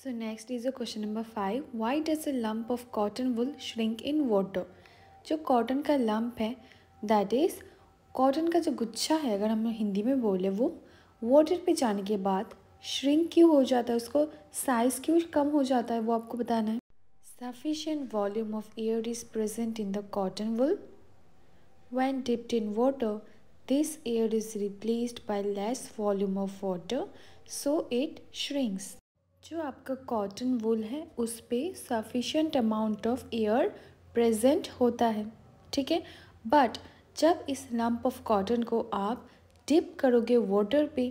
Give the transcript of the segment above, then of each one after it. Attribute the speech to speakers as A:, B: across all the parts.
A: So next is a question number 5. Why does a lump of cotton wool shrink in water? जो cotton का lump है that is cotton का जो गुच्छा है, अगर हम हिंदी में बोले, वो वाटर पे जाने के बाद श्रिंक क्यों हो जाता है, उसको साइज़ क्यों कम हो जाता है, वो आपको बताना है. Sufficient volume of air is present in the cotton wool. When dipped in water, this air is replaced by less volume of water, so it shrinks. जो आपका कॉटन वूल है उस पर sufficient amount of air present होता है, ठीक है. But जब इस लंप ऑफ कॉटन को आप डिप करोगे वाटर पे,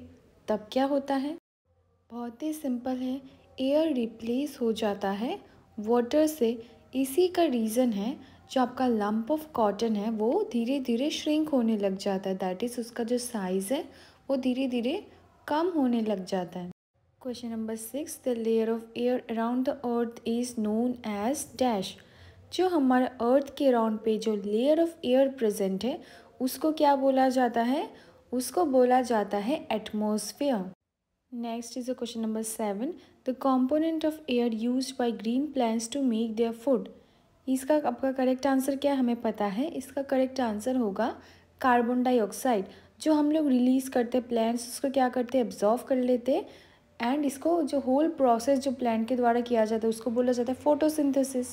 A: तब क्या होता है? बहुत ही सिंपल है, एयर रिप्लेस हो जाता है वाटर से. इसी का रीज़न है जो आपका लंप ऑफ कॉटन है वो धीरे धीरे श्रिंक होने लग जाता है. दैट इज़ उसका जो साइज़ है वो धीरे धीरे कम होने लग जाता है. Question number 6. The layer of air around the earth is known as dash. जो हमारा अर्थ के अराउंड पे जो लेयर ऑफ एयर प्रेजेंट है उसको क्या बोला जाता है? उसको बोला जाता है atmosphere. Next is a question number 7. The component of air used by green plants to make their food. इसका आपका करेक्ट आंसर क्या है? हमें पता है. इसका करेक्ट आंसर होगा कार्बन डाइऑक्साइड. जो हम लोग रिलीज़ करते प्लांट्स उसको क्या करते हैं? एब्जॉर्व कर लेते. एंड इसको जो होल प्रोसेस जो प्लांट के द्वारा किया जाता है उसको बोला जाता है photosynthesis.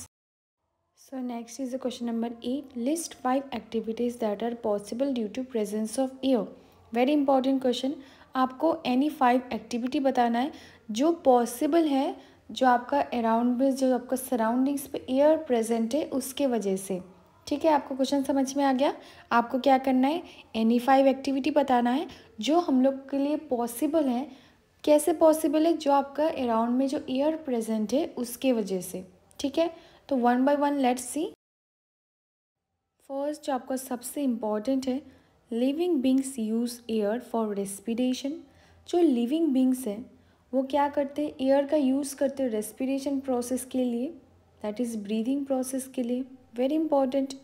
A: So next is the question number 8. List 5 activities that are possible due to presence of air. Very important question. आपको एनी 5 एक्टिविटी बताना है जो पॉसिबल है, जो आपका अराउंड में, जो आपका सराउंडिंग्स पे एयर प्रेजेंट है उसके वजह से. ठीक है, आपको क्वेश्चन समझ में आ गया. आपको क्या करना है? एनी 5 एक्टिविटी बताना है जो हम लोग के लिए पॉसिबल है. कैसे पॉसिबल है? जो आपका अराउंड में जो एयर प्रेजेंट है उसके वजह से. ठीक है, तो one by one let's see. First जो आपका सबसे इम्पॉर्टेंट है, living beings use air for respiration. जो लिविंग बींग्स हैं वो क्या करते हैं? एयर का यूज़ करते हैं रेस्पिरेशन प्रोसेस के लिए, दैट इज़ ब्रीदिंग प्रोसेस के लिए. Very important.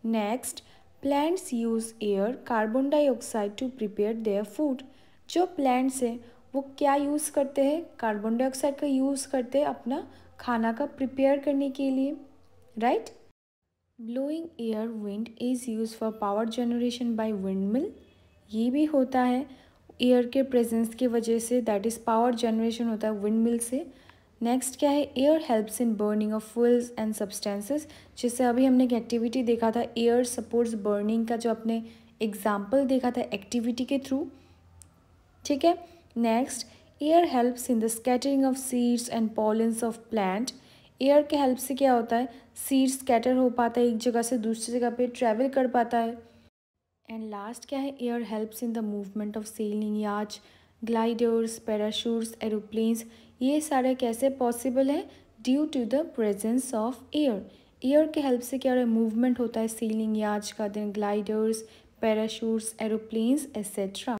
A: Next, plants use air carbon dioxide to prepare their food. जो प्लांट्स हैं वो क्या यूज़ करते हैं? कार्बन डाइऑक्साइड का यूज़ करते हैं अपना खाना का प्रिपेयर करने के लिए, right. Blowing air wind is use for power generation by windmill. ये भी होता है एयर के प्रेजेंस की वजह से, दैट इज़ पावर जनरेशन होता है विंडमिल से. नेक्स्ट क्या है? Air helps in burning of fuels and substances. जैसे अभी हमने एक एक्टिविटी देखा था, एयर सपोर्ट्स बर्निंग का, जो अपने एग्जाम्पल देखा था एक्टिविटी के थ्रू. ठीक है. Next, air helps in the scattering of seeds and pollens of plant. Air के हेल्प से क्या होता है? सीड स्कैटर हो पाता है, एक जगह से दूसरी जगह पे ट्रैवल कर पाता है. एंड लास्ट क्या है? Air helps in the movement of sailing yacht, gliders, parachutes, aeroplanes. ये सारे कैसे पॉसिबल है? Due to the presence of air. Air के हेल्प से क्या हो रहा है? मूवमेंट होता है सेलिंग याच का, then gliders, parachutes, aeroplanes etcetera.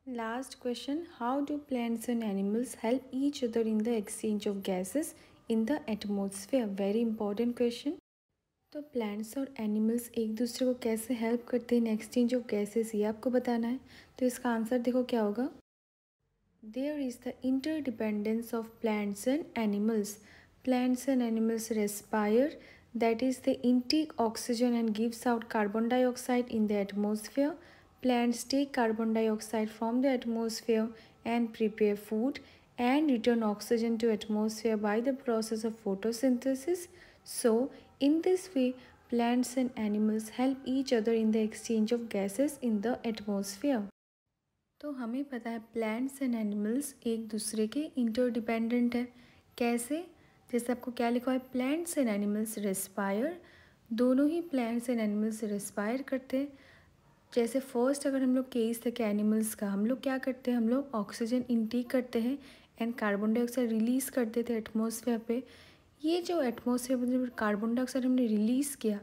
A: Last question. How do plants and animals help each other in the exchange of gases in the atmosphere? Very important question. तो प्लांट्स और एनिमल्स एक दूसरे को कैसे help करते हैं in exchange of gases, ये आपको बताना है. तो इसका आंसर देखो क्या होगा. There is the interdependence of plants and animals. Plants and animals respire, that is they intake oxygen and gives out carbon dioxide in the atmosphere. Plants take carbon dioxide from the atmosphere and prepare food and return oxygen to atmosphere by the process of photosynthesis. So in this way plants and animals help each other in the exchange of gases in the atmosphere. तो हमें पता है plants and animals एक दूसरे के interdependent है. कैसे? जैसे आपको क्या लिखा है? Plants and animals respire. दोनों ही प्लांट्स एंड एनिमल्स रेस्पायर करते हैं. जैसे फर्स्ट अगर हम लोग केस तक एनिमल्स का, हम लोग क्या करते हैं? हम लोग ऑक्सीजन इनटेक करते हैं एंड कार्बन डाइऑक्साइड रिलीज़ करते थे एटमॉस्फेयर पे. ये जो एटमॉस्फेयर में जो कार्बन डाइऑक्साइड हमने रिलीज़ किया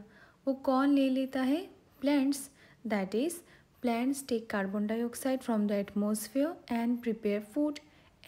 A: वो कौन ले लेता है? Plants. That is plants take carbon dioxide from the atmosphere and prepare food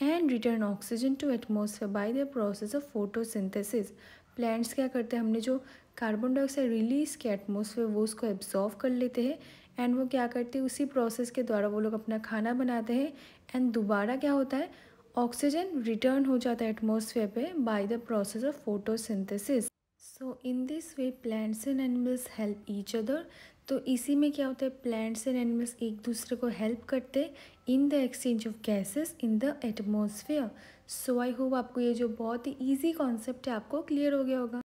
A: and return oxygen to atmosphere by the process of photosynthesis. Plants क्या करते हैं? हमने जो कार्बन डाइऑक्साइड रिलीज़ किया एटमॉस्फेयर वो उसको एब्जॉर्व कर लेते हैं एंड वो क्या करते हैं? उसी प्रोसेस के द्वारा वो लोग अपना खाना बनाते हैं एंड दोबारा क्या होता है? ऑक्सीजन रिटर्न हो जाता है एटमॉस्फेयर पे by the process of photosynthesis. So in this way plants and animals help each other. तो इसी में क्या होता है, प्लांट्स एंड एनिमल्स एक दूसरे को हेल्प करते हैं in the exchange of gases in the atmosphere. So I hope आपको ये जो बहुत ही ईजी कॉन्सेप्ट है आपको क्लियर हो गया होगा।